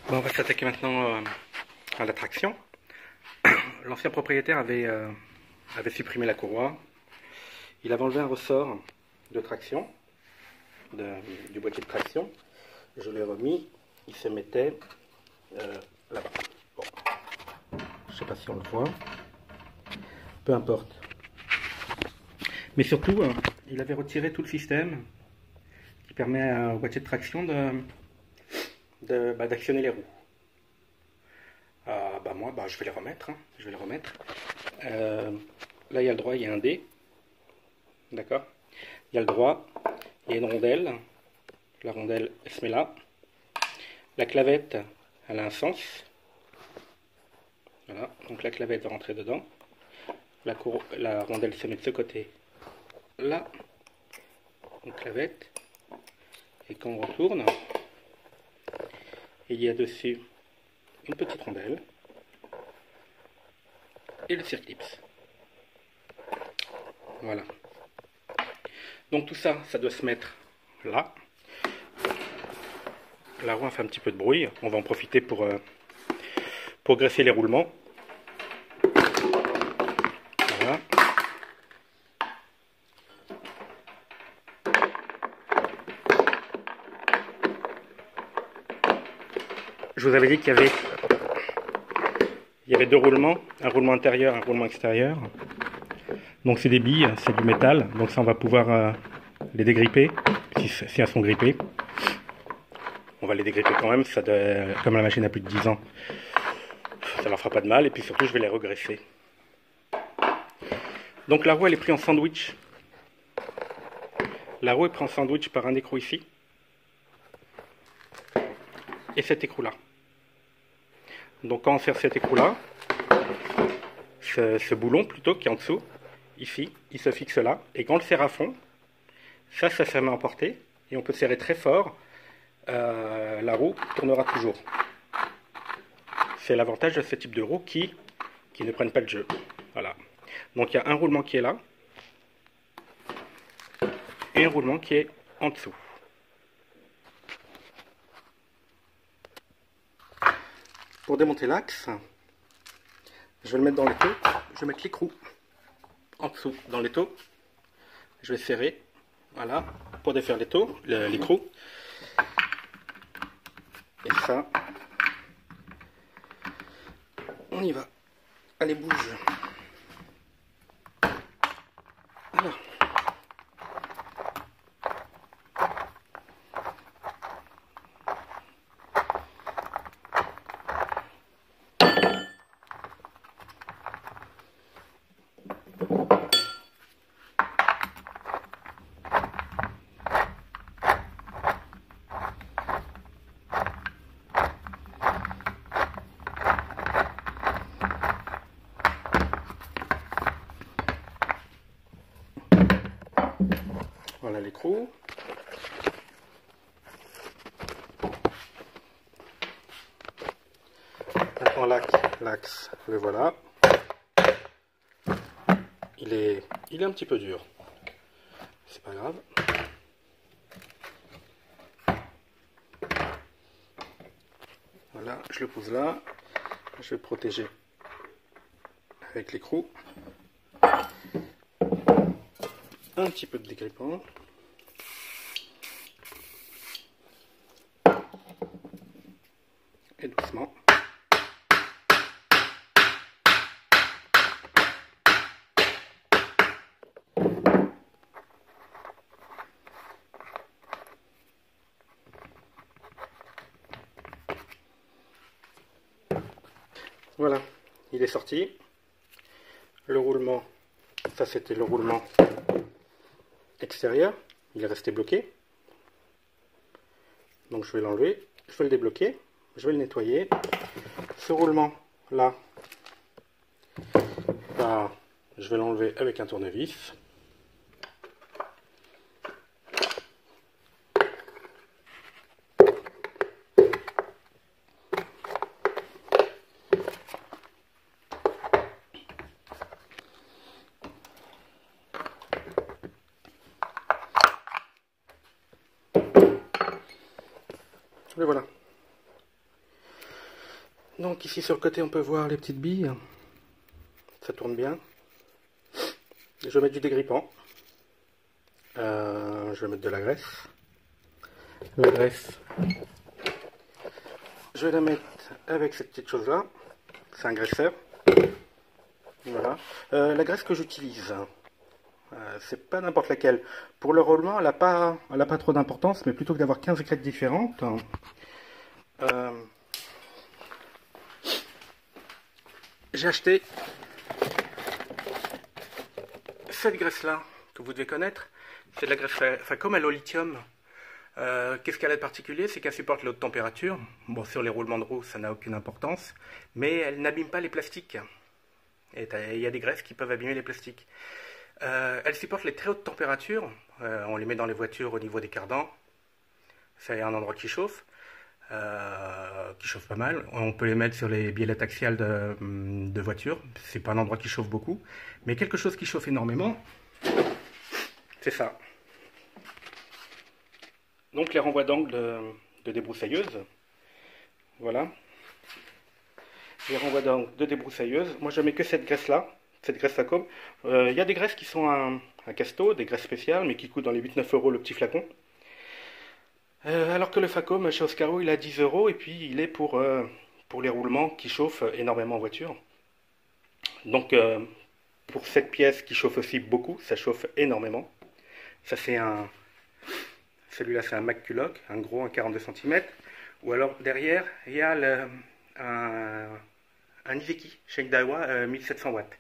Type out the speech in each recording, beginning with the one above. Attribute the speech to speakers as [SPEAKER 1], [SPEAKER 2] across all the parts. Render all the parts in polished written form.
[SPEAKER 1] Bon, on va s'attaquer maintenant à la traction. L'ancien propriétaire avait supprimé la courroie. Il avait enlevé un ressort de traction, du boîtier de traction. Je l'ai remis, il se mettait là-bas. Bon, je ne sais pas si on le voit. Peu importe. Mais surtout, il avait retiré tout le système qui permet au boîtier de traction d'actionner les roues. Moi, je vais les remettre. Je vais les remettre. Là, il y a le droit, il y a un dé. D'accord. Il y a le droit, il y a une rondelle. La rondelle, elle se met là. La clavette, elle a un sens. Voilà. Donc la clavette va rentrer dedans. La rondelle se met de ce côté. Là. Donc clavette. Et quand on retourne, il y a dessus une petite rondelle et le circlips. Voilà. Donc tout ça, ça doit se mettre là. La roue a fait un petit peu de bruit. On va en profiter pour graisser les roulements. Voilà. Je vous avais dit qu'il y avait deux roulements, un roulement intérieur et un roulement extérieur. Donc c'est des billes, c'est du métal, donc ça on va pouvoir les dégripper, si elles sont grippées. On va les dégripper quand même, comme la machine a plus de 10 ans, ça leur fera pas de mal, et puis surtout je vais les regraisser. Donc la roue elle est prise en sandwich. La roue est prise en sandwich par un écrou ici, et cet écrou là. Donc quand on serre cet écrou là, ce boulon plutôt qui est en dessous, ici, il se fixe là, et quand on le serre à fond, ça se met à emporter, et on peut serrer très fort, la roue tournera toujours. C'est l'avantage de ce type de roue qui ne prennent pas le jeu. Voilà. Donc il y a un roulement qui est là, et un roulement qui est en dessous. Pour démonter l'axe, je vais le mettre dans l'étau, je vais mettre l'écrou en dessous dans l'étau, je vais serrer, voilà, pour défaire l'étau, l'écrou, et ça, on y va, allez bouge, voilà. Voilà l'écrou. Maintenant l'axe, le voilà. Il est un petit peu dur. C'est pas grave. Voilà, je le pose là. Je vais protéger avec l'écrou. Un petit peu de dégrippant. Et doucement. Voilà, il est sorti. Le roulement, ça c'était le roulement extérieur. Il est resté bloqué. Donc je vais l'enlever, je vais le débloquer, je vais le nettoyer. Ce roulement là, je vais l'enlever avec un tournevis. Et voilà. Donc ici sur le côté on peut voir les petites billes, ça tourne bien. Je vais mettre du dégrippant, je vais mettre de la graisse. La graisse, je vais la mettre avec cette petite chose là, c'est un graisseur. Voilà. La graisse que j'utilise, c'est pas n'importe laquelle. Pour le roulement, elle n'a pas trop d'importance, mais plutôt que d'avoir 15 graisses différentes, j'ai acheté cette graisse-là, que vous devez connaître. C'est de la graisse Facom, elle est au lithium. Qu'est-ce qu'elle a de particulier? C'est qu'elle supporte la haute température. Bon, sur les roulements de roue, ça n'a aucune importance. Mais elle n'abîme pas les plastiques. Et il y a des graisses qui peuvent abîmer les plastiques. Elle supporte les très hautes températures. On les met dans les voitures au niveau des cardans. C'est un endroit qui chauffe pas mal. On peut les mettre sur les biellettes axiales de voiture. C'est pas un endroit qui chauffe beaucoup. Mais quelque chose qui chauffe énormément, c'est ça. Donc les renvois d'angle de débroussailleuse. Voilà. Les renvois d'angle de débroussailleuse. Moi je mets que cette graisse là. Cette graisse Facom. Il y a des graisses qui sont à Casto, des graisses spéciales, mais qui coûtent dans les 8-9 € le petit flacon. Alors que le Facom chez Oscaro il a 10 € et puis il est pour les roulements qui chauffent énormément en voiture. Donc pour cette pièce qui chauffe aussi beaucoup, ça chauffe énormément. Ça c'est celui-là c'est un McCulloch, un gros, un 42 cm. Ou alors derrière il y a un Iseki chez Daiwa 1700 watts.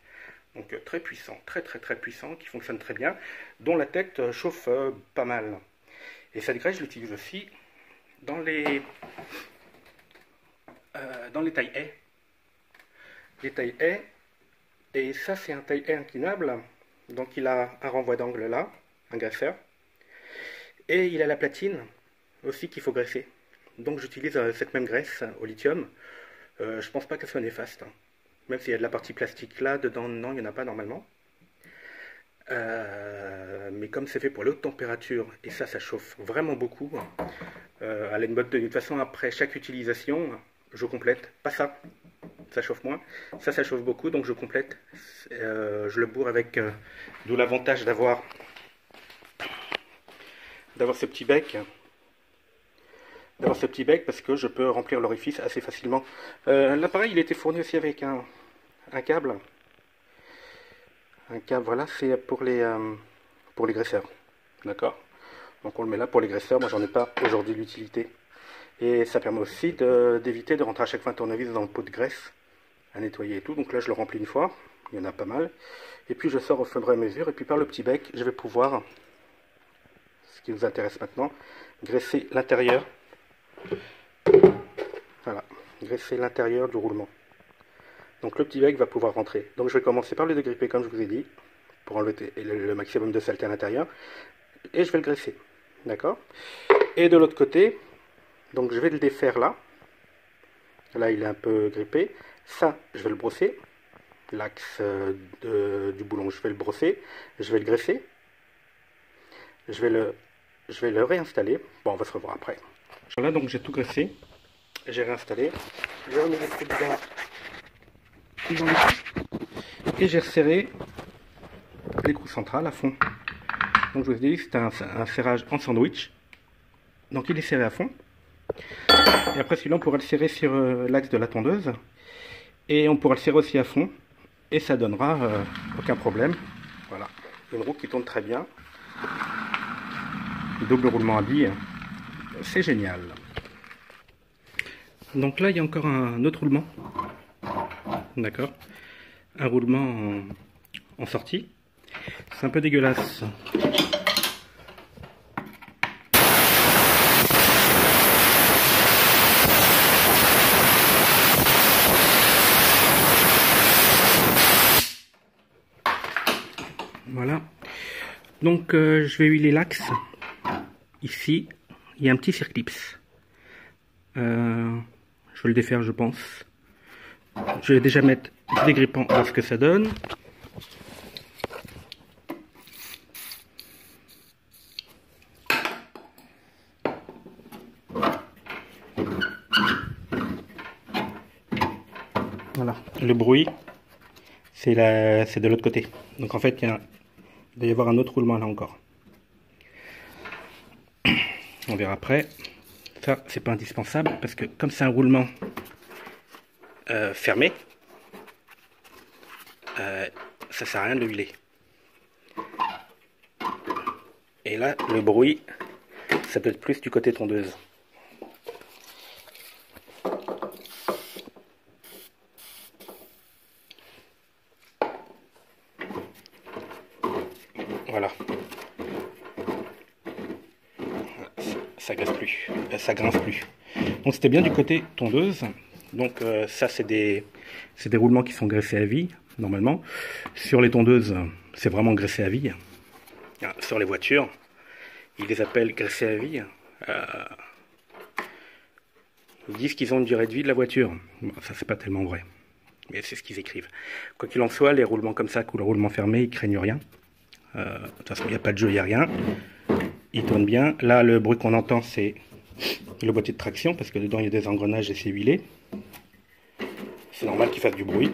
[SPEAKER 1] Donc très puissant, très puissant, qui fonctionne très bien, dont la tête chauffe pas mal. Et cette graisse, je l'utilise aussi dans les tailles haies. Les tailles haies, et ça c'est un taille haie inclinable, donc il a un renvoi d'angle là, un graisseur, et il a la platine aussi qu'il faut graisser. Donc j'utilise cette même graisse au lithium. Je pense pas qu'elle soit néfaste. Même s'il y a de la partie plastique là, dedans, non, il n'y en a pas normalement. Mais comme c'est fait pour la haute température, et ça chauffe vraiment beaucoup, à la mode de toute façon, après chaque utilisation, je complète. Pas ça, ça chauffe moins. Ça chauffe beaucoup, donc je complète. Je le bourre avec, d'où l'avantage d'avoir ce petit bec. Parce que je peux remplir l'orifice assez facilement. L'appareil il était fourni aussi avec un câble. Un câble, voilà, c'est pour les graisseurs. D'accord? Donc on le met là pour les graisseurs. Moi j'en ai pas aujourd'hui l'utilité. Et ça permet aussi d'éviter de rentrer à chaque fois un tournevis dans le pot de graisse à nettoyer et tout. Donc là je le remplis une fois. Il y en a pas mal. Et puis je sors au fur et à mesure. Et puis par le petit bec, je vais pouvoir, ce qui nous intéresse maintenant, graisser l'intérieur. Voilà, graisser l'intérieur du roulement. Donc le petit bec va pouvoir rentrer. Donc je vais commencer par le dégripper comme je vous ai dit, pour enlever le maximum de saleté à l'intérieur. Et je vais le graisser. D'accord? Et de l'autre côté, donc je vais le défaire là. Là il est un peu grippé. Ça, je vais le brosser. L'axe du boulon, je vais le brosser. Je vais le graisser. Je vais le réinstaller. Bon, on va se revoir après. Voilà, donc j'ai tout graissé. J'ai réinstallé. J'ai remis les trous dedans. Et j'ai resserré l'écrou central à fond. Donc je vous ai dit que c'était un serrage en sandwich. Donc il est serré à fond. Et après celui-là on pourra le serrer sur l'axe de la tondeuse. Et on pourra le serrer aussi à fond. Et ça donnera aucun problème. Voilà. Une roue qui tourne très bien. Double roulement à billes. C'est génial. Donc là il y a encore un autre roulement. D'accord. Un roulement en sortie. C'est un peu dégueulasse. Voilà. Donc je vais huiler l'axe. Ici, il y a un petit circlips. Je vais le défaire, je pense. Je vais déjà mettre du dégrippant, voir ce que ça donne. Voilà, le bruit, c'est de l'autre côté. Donc en fait, il doit y avoir un autre roulement là encore. On verra après. Ça, c'est pas indispensable parce que comme c'est un roulement fermé, ça sert à rien de le huiler. Et là, le bruit, ça peut être plus du côté tondeuse. Voilà. Ça grince plus. Ça grince plus. Donc c'était bien du côté tondeuse. Donc ça c'est des roulements qui sont graissés à vie, normalement. Sur les tondeuses, c'est vraiment graissé à vie. Sur les voitures, ils les appellent graissés à vie. Ils disent qu'ils ont une durée de vie de la voiture. Bon, ça c'est pas tellement vrai. Mais c'est ce qu'ils écrivent. Quoi qu'il en soit, les roulements comme ça, ou le roulement fermé, ils craignent rien. De toute façon, il n'y a pas de jeu, il n'y a rien. Il tourne bien. Là, le bruit qu'on entend, c'est le boîtier de traction, parce que dedans, il y a des engrenages et c'est huilé. C'est normal qu'il fasse du bruit.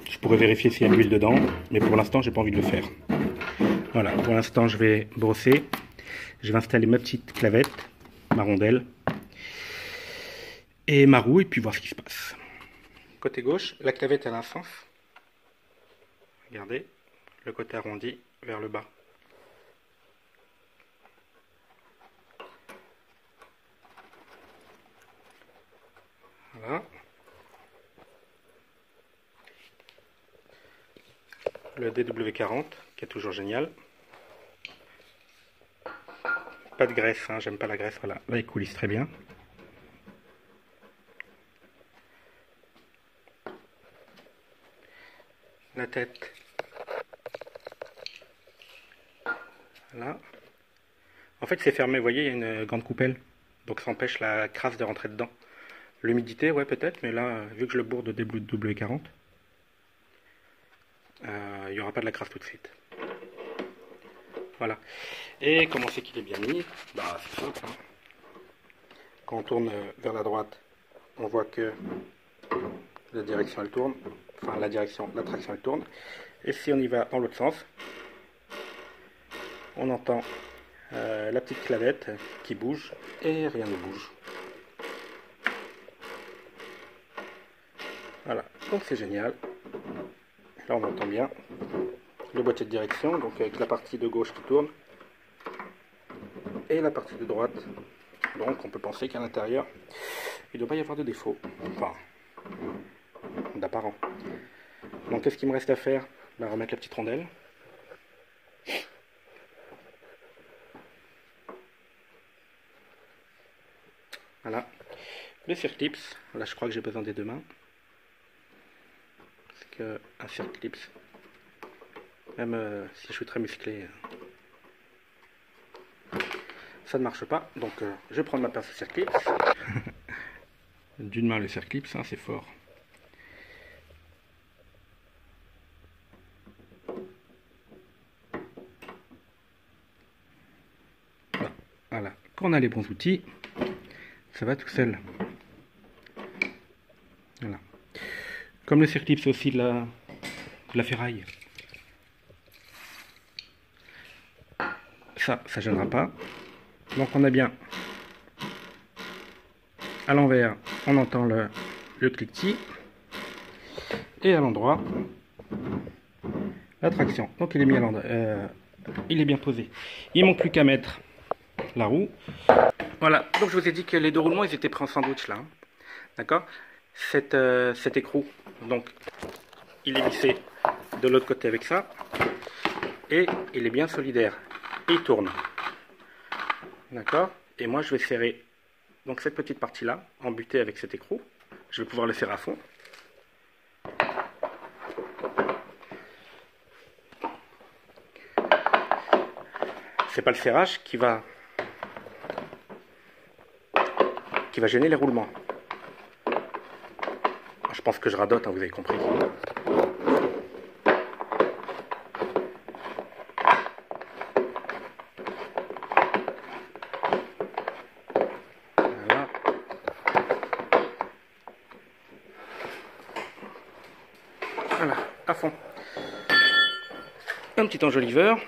[SPEAKER 1] Je pourrais vérifier s'il y a de l'huile dedans, mais pour l'instant, j'ai pas envie de le faire. Voilà, pour l'instant, je vais brosser. Je vais installer ma petite clavette, ma rondelle, et ma roue, et puis voir ce qui se passe. Côté gauche, la clavette a un sens. Regardez, le côté arrondi vers le bas. Voilà. Le DW40 qui est toujours génial. Pas de graisse, hein, j'aime pas la graisse. Voilà, là il coulisse très bien. La tête. Voilà. En fait c'est fermé, vous voyez, il y a une grande coupelle. Donc ça empêche la crasse de rentrer dedans. L'humidité, ouais peut-être, mais là, vu que je le bourre de DW40, il n'y aura pas de la crasse tout de suite. Voilà. Et comment c'est qu'il est bien mis? Bah c'est simple. Hein. Quand on tourne vers la droite, on voit que la direction elle tourne. Enfin la traction elle tourne. Et si on y va dans l'autre sens, on entend la petite clavette qui bouge et rien ne bouge. Voilà, donc c'est génial. Là on entend bien le boîtier de direction, donc avec la partie de gauche qui tourne et la partie de droite. Donc on peut penser qu'à l'intérieur il ne doit pas y avoir de défaut, enfin d'apparent. Donc qu'est-ce qu'il me reste à faire? Bah, remettre la petite rondelle. Voilà, le circlips, là je crois que j'ai besoin des deux mains. Parce qu'un circlips, même si je suis très musclé, ça ne marche pas. Donc je vais prendre ma pince à circlips. D'une main le circlips, hein, c'est fort. Voilà, quand on a les bons outils, ça va tout seul. Voilà. Comme le circlips, c'est aussi de la ferraille. Ça ne gênera pas. Donc on a bien à l'envers, on entend le cliquetis. Et à l'endroit, la traction. Donc il est mis à l'endroit. Il est bien posé. Il manque plus qu'à mettre la roue. Voilà, donc je vous ai dit que les deux roulements ils étaient pris en sandwich là. Hein. D'accord? Cet écrou, donc il est vissé de l'autre côté avec ça. Et il est bien solidaire. Et il tourne. D'accord? Et moi je vais serrer donc cette petite partie là, embutée avec cet écrou. Je vais pouvoir le serrer à fond. C'est pas le serrage qui va gêner les roulements. Je pense que je radote, hein, vous avez compris. Voilà. Voilà, à fond. Un petit enjoliveur.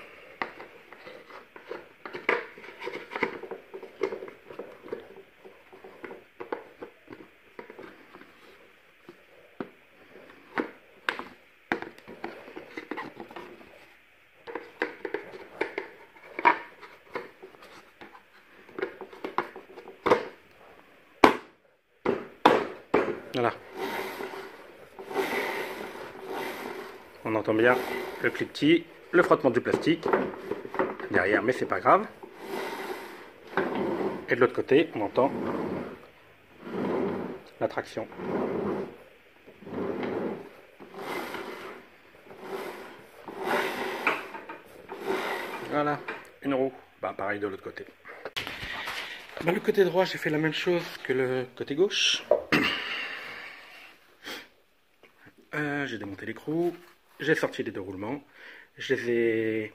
[SPEAKER 1] Voilà. On entend bien le cliquetis, le frottement du plastique derrière, mais c'est pas grave. Et de l'autre côté, on entend la traction. Voilà, une roue. Bah, pareil de l'autre côté. Bah, le côté droit, j'ai fait la même chose que le côté gauche. J'ai démonté l'écrou, j'ai sorti les deux roulements, je les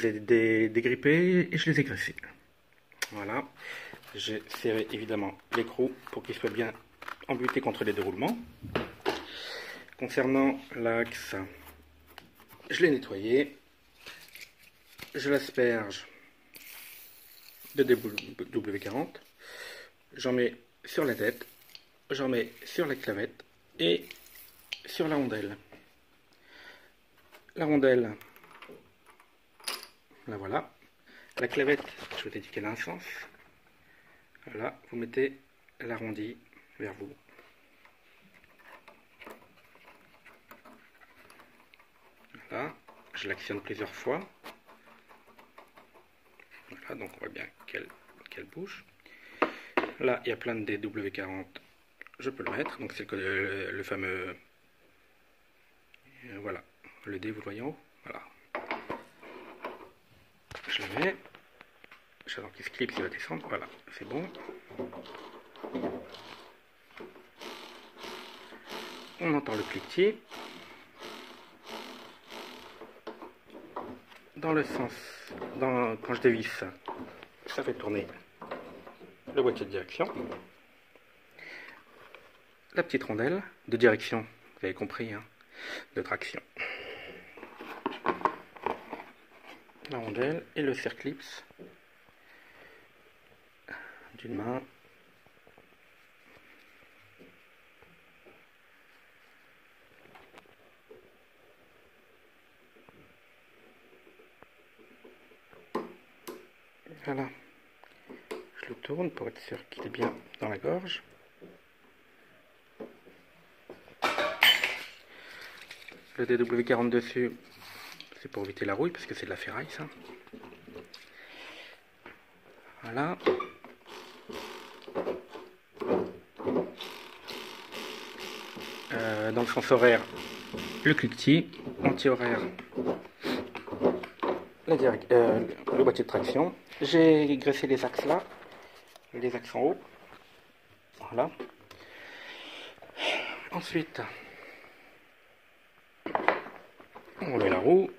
[SPEAKER 1] ai dégrippés et je les ai graissés. Voilà, j'ai serré évidemment l'écrou pour qu'il soit bien embuté contre les deux roulements. Concernant l'axe, je l'ai nettoyé, je l'asperge de W40, j'en mets sur la tête, j'en mets sur la clavette et sur la rondelle. La rondelle, la voilà. La clavette, je vous ai dit qu'elle a un sens. Voilà, vous mettez l'arrondi vers vous. Voilà, je l'actionne plusieurs fois. Voilà, donc on voit bien qu'elle bouge. Là, il y a plein de DW40, je peux le mettre. Donc c'est le fameux... voilà, le D, vous le voyez en haut. Voilà. Je le mets. J'attends qu'il se clipse, il va descendre. Voilà, c'est bon. On entend le cliquetis. Dans le sens, quand je dévisse, ça fait tourner le boîtier de direction. La petite rondelle de direction, vous avez compris, hein, de traction. La rondelle et le circlips d'une main. Voilà. Je le tourne pour être sûr qu'il est bien dans la gorge. Le DW40 dessus, c'est pour éviter la rouille parce que c'est de la ferraille ça. Voilà. Dans le sens horaire, le cliquetis, anti-horaire, le boîtier de traction. J'ai graissé les axes là, les axes en haut. Voilà. Ensuite, on met la roue.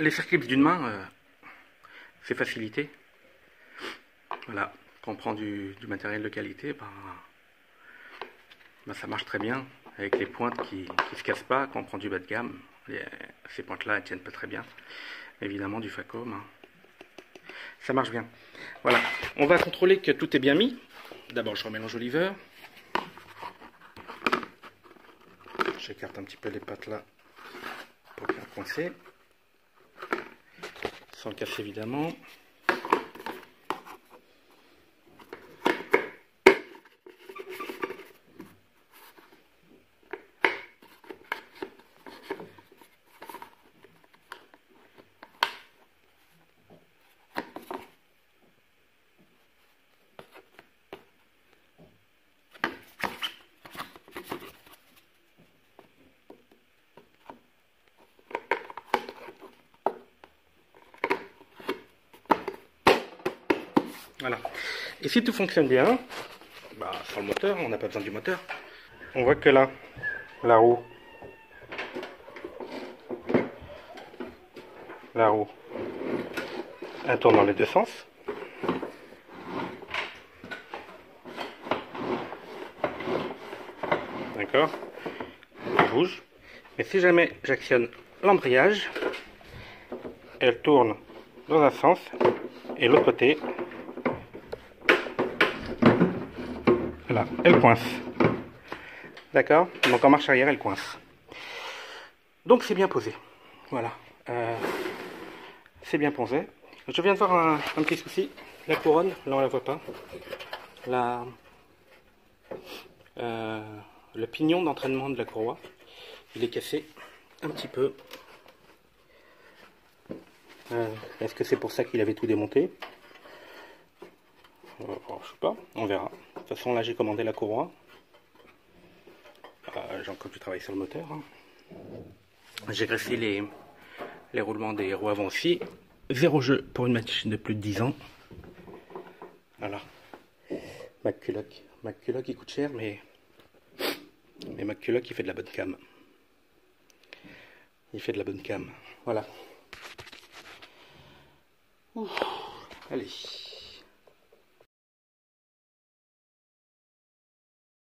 [SPEAKER 1] Les circlips d'une main, c'est facilité. Voilà, quand on prend du matériel de qualité, ça marche très bien avec les pointes qui se cassent pas. Quand on prend du bas de gamme, ces pointes-là, elles tiennent pas très bien. Évidemment, du Facom, hein. Ça marche bien. Voilà, on va contrôler que tout est bien mis. D'abord, je remets l'enjoliveur. J'écarte un petit peu les pattes là pour bien coincer. Sans le casser évidemment. Voilà. Et si tout fonctionne bien, bah, sans le moteur, on n'a pas besoin du moteur. On voit que là, la roue, elle tourne dans les deux sens. D'accord, elle bouge. Mais si jamais j'actionne l'embrayage, elle tourne dans un sens et l'autre côté, là, elle coince. D'accord, donc en marche arrière, elle coince. Donc c'est bien posé. Voilà, c'est bien posé. Je viens de voir un petit souci. La couronne, là on la voit pas. Le pignon d'entraînement de la courroie, il est cassé un petit peu. Est-ce que c'est pour ça qu'il avait tout démonté? Je sais pas, on verra. De toute façon là j'ai commandé la courroie. J'ai encore du travail sur le moteur. Hein. J'ai graissé les roulements des roues avant aussi. Zéro jeu pour une machine de plus de 10 ans. Voilà. McCulloch. McCulloch il coûte cher mais McCulloch il fait de la bonne cam. Il fait de la bonne cam. Voilà. Ouh. Allez.